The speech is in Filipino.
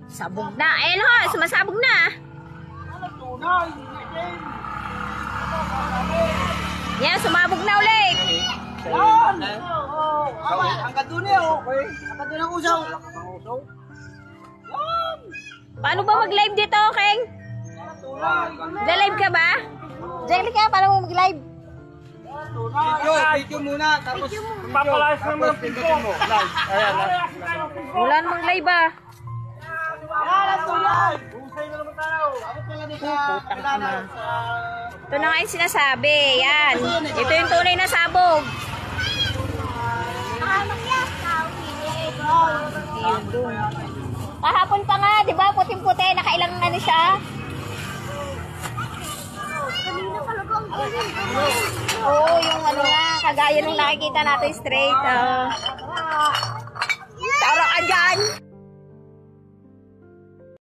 Sabog na. Ayan ho, sumasabog na. Yan, sumabog na ulit. Yan! Hanggang doon eh, okay. Hanggang doon ang usaw. Yan! Paano ba mag-live dito, Keng? Nag-live ka ba? Jelly ka, paano mo mag-live? Video muna, tapos Papalayas naman ang pinto mo. Live. Ayan, Wala namang live ah. yan ang tulad! Husay na naman tayo. Abot na lang din sa Pilana. Ito na nga yung sinasabi. Yan. Ito yung tunay na sabog. Yun dun. Kahapon pa nga, di ba? Puting-puti. Nakailang ano siya. Oo, yung ano nga. Kagaya nung nakikita natin straight. Tara ka dyan!